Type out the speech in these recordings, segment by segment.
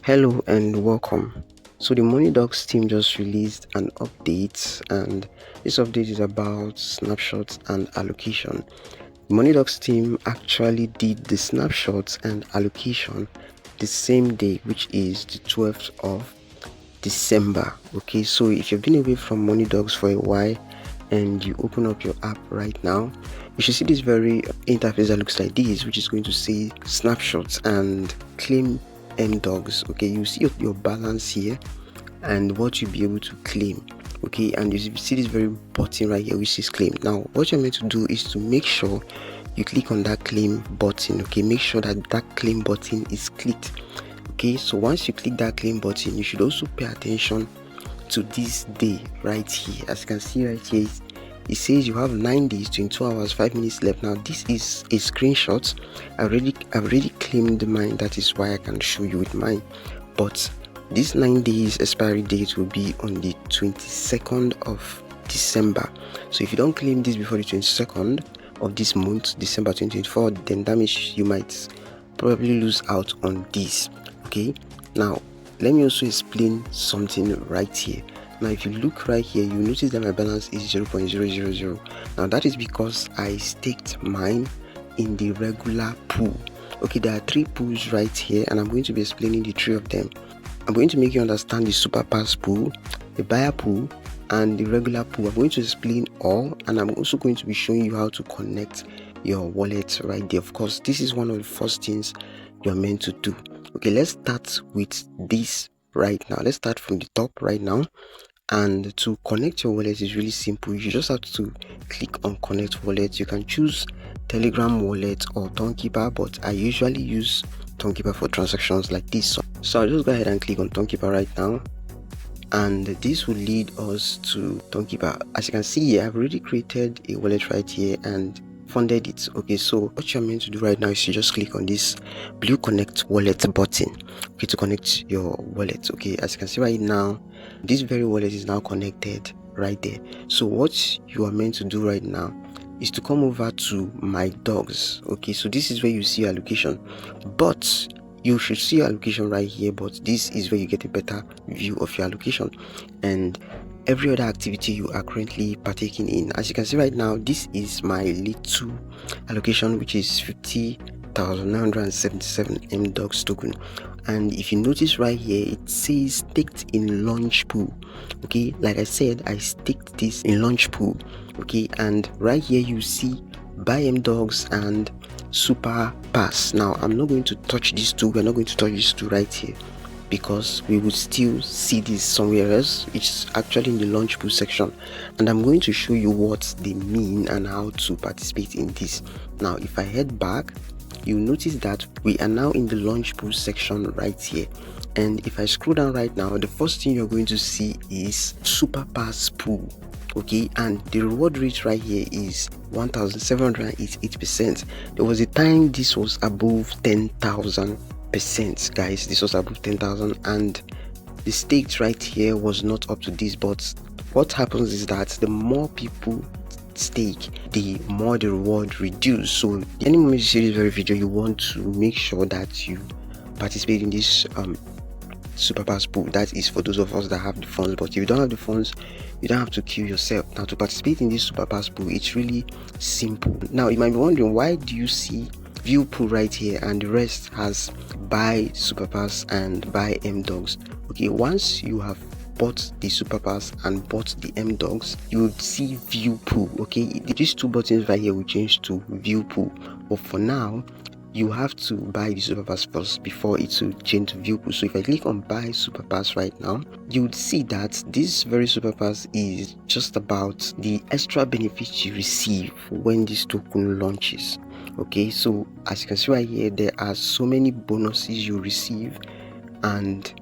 Hello and welcome. So the MDOGs team just released an update, and this update is about snapshots and allocation. The MDOGs team actually did the snapshots and allocation the same day, which is the 12th of December. Okay, so if you've been away from MDOGs for a while and you open up your app right now, you should see this very interface that looks like this, which is going to say snapshots and claim MDOGs. Okay, you see your balance here and what you'll be able to claim. Okay, and you see this very button right here which is claim. Now what you're meant to do is to make sure you click on that claim button. Okay, make sure that claim button is clicked. Okay, so once you click that claim button, you should also pay attention to this day right here. As you can see right here, it says you have 9 days, 22 hours, 5 minutes left. Now this is a screenshot. I've already claimed mine. That is why I can show you with mine. But this 9 days expiry date will be on the 22nd of December. So if you don't claim this before the 22nd of this month, December 2024, then that means you might probably lose out on this. Okay, now let me also explain something right here. Now if you look right here, you notice that my balance is 0.000. Now that is because I staked mine in the regular pool. Okay, there are 3 pools right here, and I'm going to be explaining the 3 of them. I'm going to make you understand the super pass pool, the buyer pool, and the regular pool. I'm going to explain all, and I'm also going to be showing you how to connect your wallet right there. Of course, this is one of the first things you're meant to do. Okay, let's start with this right now. Let's start from the top right now. And to connect your wallet is really simple. You just have to click on connect wallet. You can choose Telegram wallet or Tonkeeper, but I usually use Tonkeeper for transactions like this. So I'll just go ahead and click on Tonkeeper right now, and this will lead us to Tonkeeper. As you can see here, I've already created a wallet right here and funded it. Okay, so what you're meant to do right now is you just click on this blue connect wallet button, okay, to connect your wallet. Okay, as you can see right now, this very wallet is now connected right there. So what you are meant to do right now is to come over to my dogs. Okay, so this is where you see allocation, but you should see your allocation right here, but this is where you get a better view of your allocation and every other activity you are currently partaking in. As you can see right now, this is my little allocation, which is 50,977 MDOGs token. And if you notice right here, it says staked in launch pool. Okay, like I said, I staked this in launch pool. Okay, and right here you see buy MDOGs and super pass. Now I'm not going to touch these two. We're not going to touch these two right here, because we will still see this somewhere else. It's actually in the launch pool section, and I'm going to show you what they mean and how to participate in this. Now if I head back, you'll notice that we are now in the launch pool section right here, and if I scroll down right now, the first thing you're going to see is super pass pool. Okay, and the reward rate right here is 1788%. There was a time this was above 10,000%, guys. This was above 10,000, and the stakes right here was not up to this. But what happens is that the more people stake, the more the reward reduce. So any moment you see this very video, you want to make sure that you participate in this super pass pool. That is for those of us that have the funds, but if you don't have the funds, you don't have to kill yourself. Now to participate in this super pass pool, it's really simple. Now you might be wondering, why do you see view pool right here and the rest has buy super pass and buy MDOGs? Okay, once you have bought the super pass and bought the MDOGs, you would see view pool. Okay, these 2 buttons right here will change to view pool, but for now you have to buy the super pass first before it will change to view pool. So if I click on buy super pass right now, you would see that this very super pass is just about the extra benefits you receive when this token launches. Okay, so as you can see right here, there are so many bonuses you receive, and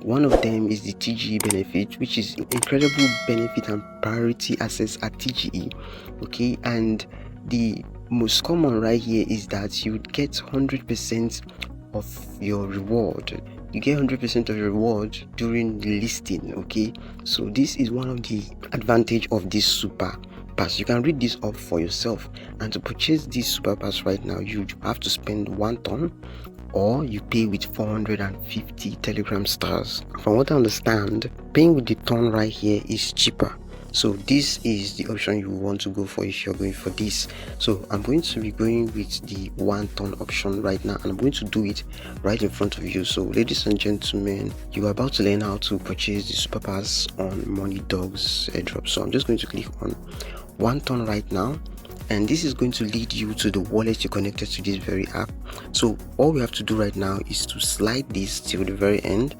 one of them is the TGE benefit, which is incredible benefit and priority access at TGE. Okay, and the most common right here is that you would get 100% of your reward. You get 100% of your reward during the listing. Okay, so this is one of the advantage of this super pass. You can read this up for yourself, and to purchase this super pass right now, you have to spend 1 ton or you pay with 450 Telegram stars. From what I understand, paying with the ton right here is cheaper. So this is the option you want to go for if you're going for this. So I'm going to be going with the 1 ton option right now, and I'm going to do it right in front of you. So ladies and gentlemen, you are about to learn how to purchase the super pass on MDOGs Airdrop. So I'm just going to click on 1 ton right now, and this is going to lead you to the wallet you connected to this very app. So all we have to do right now is to slide this till the very end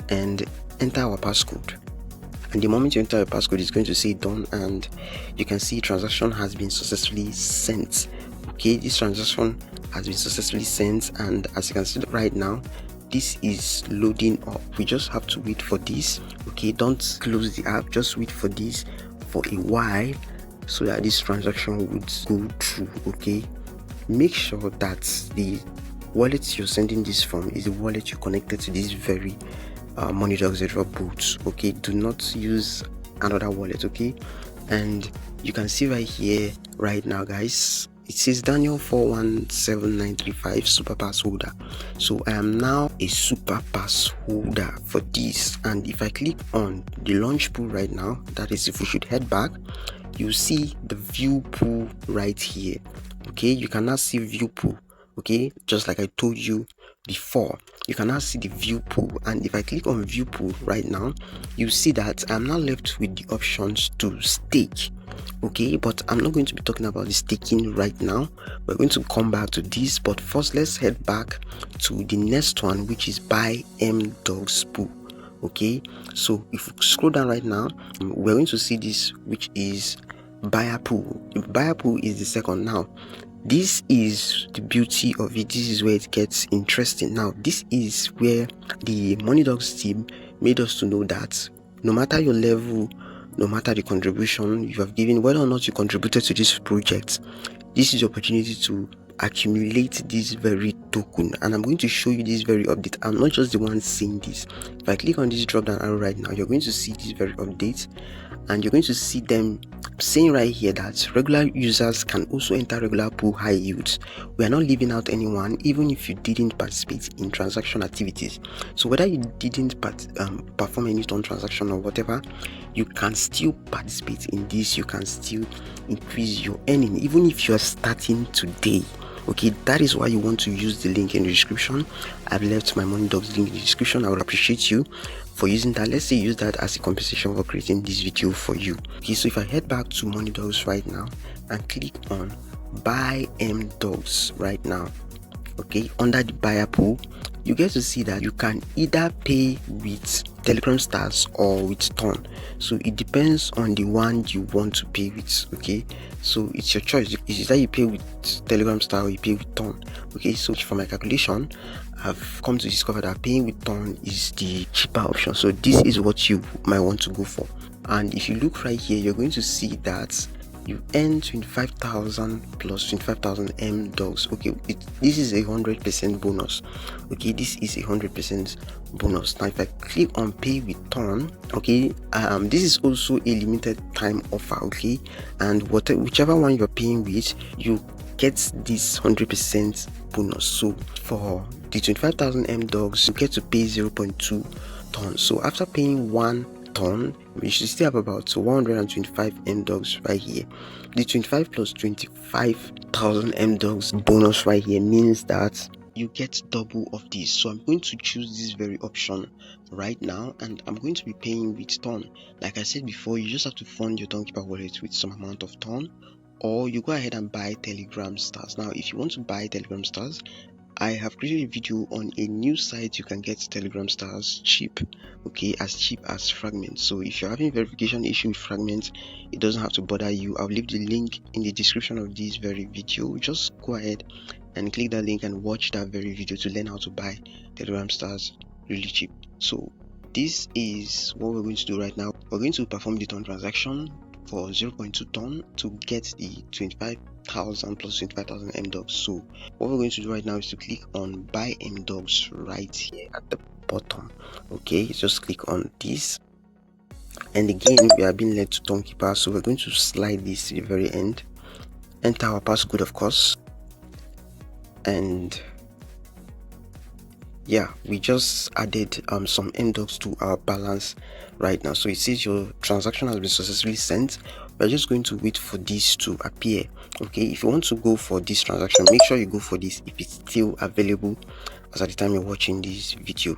and enter our passcode. And the moment you enter your passcode, it's going to say done, and you can see transaction has been successfully sent. Okay, this transaction has been successfully sent, and as you can see right now, this is loading up. We just have to wait for this. Okay, don't close the app, just wait for this for a while so that this transaction would go through. Okay, make sure that the wallet you're sending this from is the wallet you connected to this very MDOGs Airdrop boots. Okay, do not use another wallet. Okay, and you can see right here right now, guys, it says Daniel 417935 super pass holder. So I am now a super pass holder for this, and if I click on the launch pool right now, that is if we should head back, you see the view pool right here. Okay, you can now see view pool. Okay, just like I told you before, you can now see the view pool, and if I click on view pool right now, you see that I'm now left with the options to stake. Okay, but I'm not going to be talking about the staking right now. We're going to come back to this, but first let's head back to the next one, which is buy MDOGs pool. Okay, so if we scroll down right now, we're going to see this, which is buyer pool. Buyer pool is the second. Now this is the beauty of it. This is where it gets interesting. Now this is where the MDOGs team made us to know that no matter your level, no matter the contribution you have given, whether or not you contributed to this project, this is your opportunity to accumulate this very token. And I'm going to show you this very update. I'm not just the one saying this. If I click on this drop down arrow right now, you're going to see this very update, and you're going to see them saying right here that regular users can also enter regular pool high yields. We are not leaving out anyone, even if you didn't participate in transaction activities. So whether you didn't perform any transaction or whatever, you can still participate in this. You can still increase your earning even if you're starting today. Okay, that is why you want to use the link in the description. I've left my MDOGs link in the description. I would appreciate you for using that. Let's say use that as a compensation for creating this video for you. Okay, so if I head back to MDOGs right now and click on buy MDOGs right now, okay, under the buyer pool, you get to see that you can either pay with Telegram stars or with ton. So it depends on the one you want to pay with. Okay, so it's your choice. It's either you pay with Telegram star or you pay with ton. Okay, so for my calculation, I've come to discover that paying with ton is the cheaper option. So this is what you might want to go for. And if you look right here, you're going to see that you earn 25,000 plus 25,000 MDOGs. Okay, this is 100% bonus. Okay, this is 100% bonus. Now if I click on pay with ton, okay, this is also a limited time offer. Okay, and whichever one you're paying with, you get this 100% bonus. So for the 25,000 MDOGs, you get to pay 0.2 tons. So after paying 1 ton, we should still have about 125 MDOGs right here. The 25 plus 25,000 MDOGs bonus right here means that you get double of this. So I'm going to choose this very option right now, and I'm going to be paying with ton. Like I said before, you just have to fund your Tonkeeper wallet with some amount of ton, or you go ahead and buy Telegram stars. Now if you want to buy Telegram stars, I have created a video on a new site you can get Telegram stars cheap. Okay, as cheap as fragments. So if you're having verification issue with fragments, it doesn't have to bother you. I'll leave the link in the description of this very video. Just go ahead and click that link and watch that very video to learn how to buy Telegram stars really cheap. So this is what we're going to do right now. We're going to perform the ton transaction for 0.2 ton to get the 25,000 plus 25,000 MDOGs. So what we're going to do right now is to click on buy MDOGs right here at the bottom. Okay, just click on this, and again we are being led to Tonkeeper, so we're going to slide this to the very end, enter our passcode of course, and yeah, we just added some MDOGs to our balance right now. So it says your transaction has been successfully sent. We're just going to wait for this to appear. Okay, if you want to go for this transaction, make sure you go for this if it's still available as at the time you're watching this video.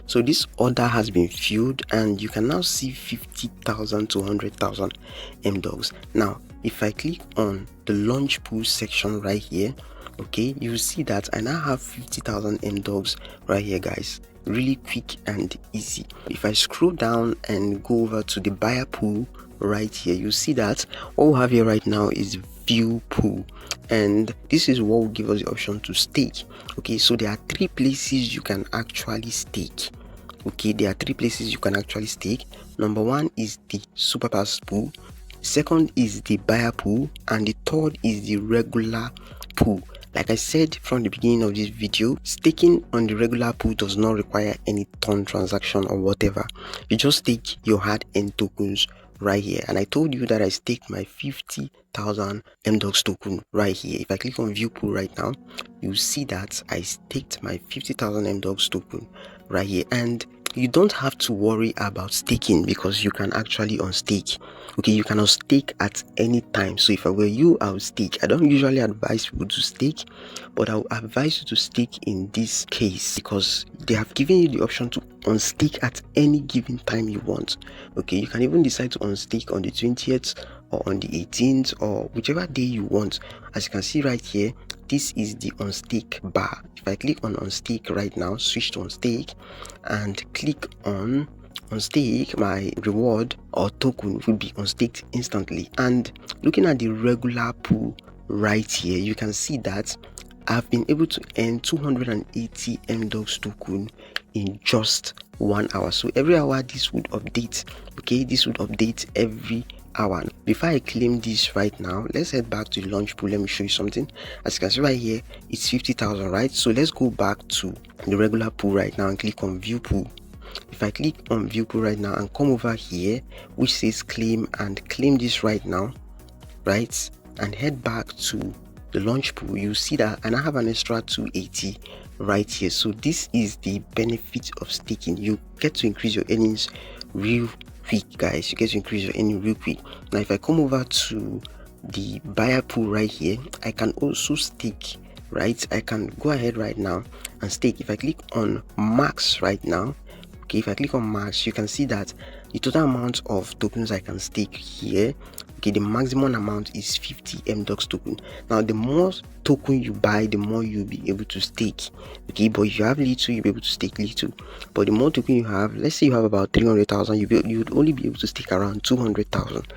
So this order has been filled and you can now see 50,000 to 100,000 MDOGs. Now if I click on the launch pool section right here, okay, you will see that I now have 50,000 MDOGs right here, guys. Really quick and easy. If I scroll down and go over to the buyer pool right here, you see that what we have here right now is view pool, and this is what will give us the option to stake. Okay, so there are 3 places you can actually stake. Okay, there are 3 places you can actually stake. Number 1 is the super pass pool, second is the buyer pool, and the third is the regular pool. Like I said from the beginning of this video, staking on the regular pool does not require any ton transaction or whatever. You just stake your hard-earned tokens right here, and I told you that I staked my 50,000 MDOGs token right here. If I click on view pool right now, you see that I staked my 50,000 MDOGs token right here, and you don't have to worry about staking because you can actually unstake. Okay, you can unstake at any time. So if I were you, I would stake. I don't usually advise people to stake, but I would advise you to stake in this case because they have given you the option to unstake at any given time you want. Okay, you can even decide to unstake on the 20th or on the 18th or whichever day you want. As you can see right here, this is the unstake bar. If I click on unstake right now, switch to unstake and click on unstake, my reward or token will be unstaked instantly. And looking at the regular pool right here, you can see that I've been able to earn 280 MDOGs token in just 1 hour. So every hour this would update. Okay, this would update every hour. Before I claim this right now, let's head back to the launch pool. Let me show you something. As you can see right here, it's 50,000, right? So let's go back to the regular pool right now and click on view pool. If I click on view pool right now and come over here which says claim, and claim this right now, right, and head back to the launch pool, you see that and I have an extra 280 right here. So this is the benefit of staking. You get to increase your earnings real quick, guys. You get to increase your earnings real quick. Now if I come over to the buyer pool right here, I can also stake, right? I can go ahead right now and stake. If I click on max right now, okay, if I click on max, you can see that the total amount of tokens I can stake here, okay, the maximum amount is 50 MDOGs token. Now the more token you buy, the more you'll be able to stake. Okay, but if you have little, you'll be able to stake little. But the more token you have, let's say you have about 300,000, you would only be able to stake around 200,000.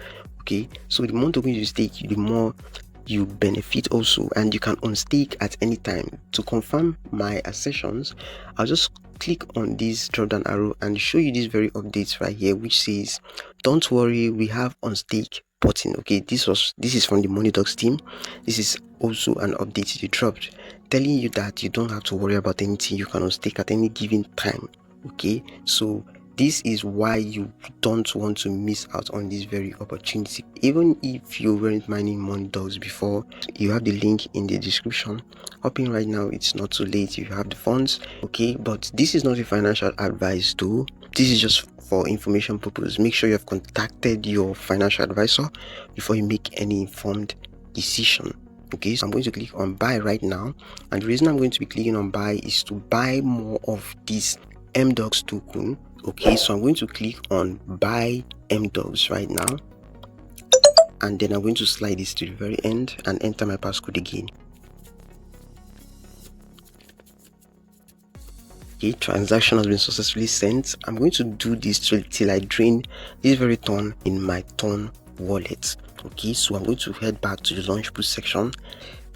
Okay, so the more tokens you stake, the more you benefit also, and you can unstake at any time. To confirm my assertions, I'll just click on this drop down arrow and show you this very updates right here which says don't worry, we have unstake button. Okay, this is from the MDOGs team. This is also an update they dropped telling you that you don't have to worry about anything. You can unstake at any given time. Okay, so this is why you don't want to miss out on this very opportunity. Even if you weren't mining MDOGs before, you have the link in the description. Hop in right now, it's not too late if you have the funds. Okay, but this is not a financial advice though. This is just for information purpose. Make sure you have contacted your financial advisor before you make any informed decision. Okay, so I'm going to click on buy right now, and the reason I'm going to be clicking on buy is to buy more of this MDOGs token. Okay, so I'm going to click on buy MDOGs right now, and then I'm going to slide this to the very end and enter my passcode again. Okay, transaction has been successfully sent. I'm going to do this till I drain this very ton in my ton wallet. Okay, so I'm going to head back to the launch pool section.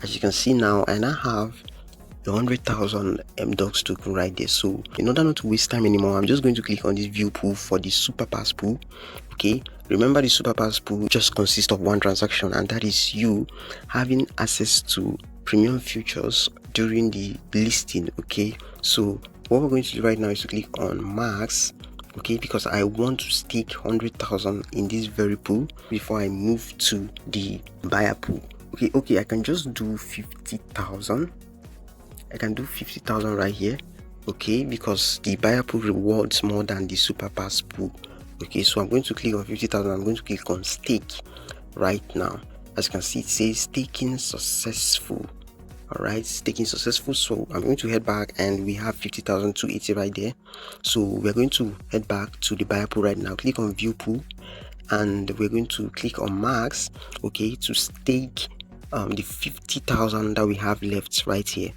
As you can see now, I now have 100,000 MDOGs token right there. So in order not to waste time anymore, I'm just going to click on this view pool for the super pass pool. Okay, remember the super pass pool just consists of one transaction, and that is you having access to premium futures during the listing. Okay, so what we're going to do right now is to click on max. Okay, because I want to stake 100,000 in this very pool before I move to the buyer pool. Okay, I can just do 50,000. I can do 50,000 right here. okay, because the buyer pool rewards more than the super pass pool. Okay, so I'm going to click on 50,000. I'm going to click on stake right now. As you can see, it says staking successful. All right, staking successful. So I'm going to head back, and we have 50,280 right there. So we're going to head back to the buyer pool right now. Click on view pool, and we're going to click on max, okay, to stake the 50,000 that we have left right here.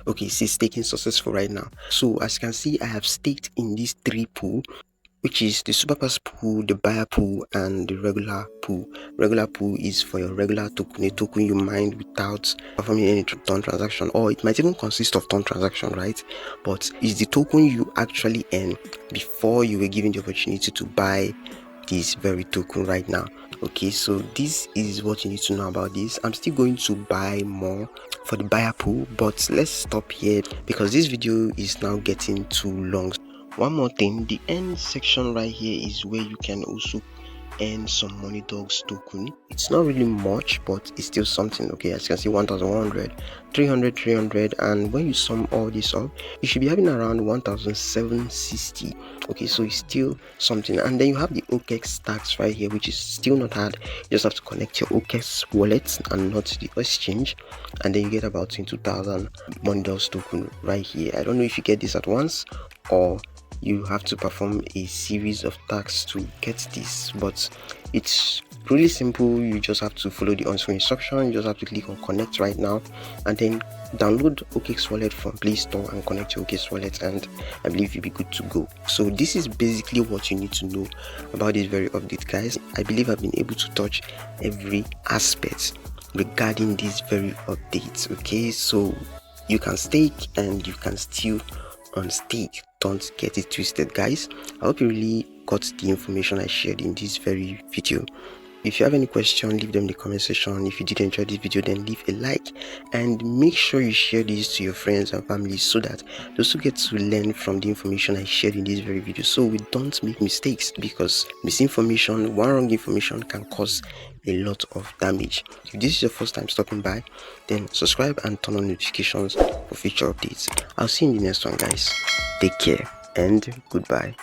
Okay, see, staking successful right now. So as you can see, I have staked in these three pool, which is the super pass pool, the buyer pool, and the regular pool. Regular pool is for your regular token, a token you mine without performing any ton transaction, or it might even consist of ton transaction, right? But it's the token you actually earn before you were given the opportunity to buy this very token right now. Okay, so this is what you need to know about this. I'm still going to buy more for the buyer pool, but let's stop here because this video is now getting too long. One more thing, the end section right here is where you can also earn some MDOGs token. It's not really much, but it's still something. Okay, as you can see, 1,100, 300, 300, and when you sum all this up, you should be having around 1,760. Okay, so it's still something. And then you have the OKEX tax right here, which is still not hard. You just have to connect your OKEX wallet and not the exchange, and then you get about 22,000 MDOGs token right here. I don't know if you get this at once or you have to perform a series of tasks to get this, but it's really simple. You just have to follow the on-screen instruction. You just have to click on connect right now, and then download OKEX wallet from Play Store and connect your OKEX wallet, and I believe you'll be good to go. So this is basically what you need to know about this very update, guys. I believe I've been able to touch every aspect regarding this very update. Okay, so you can stake and you can still unstake. Don't get it twisted, guys. I hope you really got the information I shared in this very video. If you have any question, leave them in the comment section. If you did enjoy this video, then leave a like, and make sure you share this to your friends and family so that those who get to learn from the information I shared in this very video, so we don't make mistakes, because misinformation, one wrong information can cause a lot of damage. If this is your first time stopping by, then subscribe and turn on notifications for future updates. I'll see you in the next one, guys. Take care and goodbye.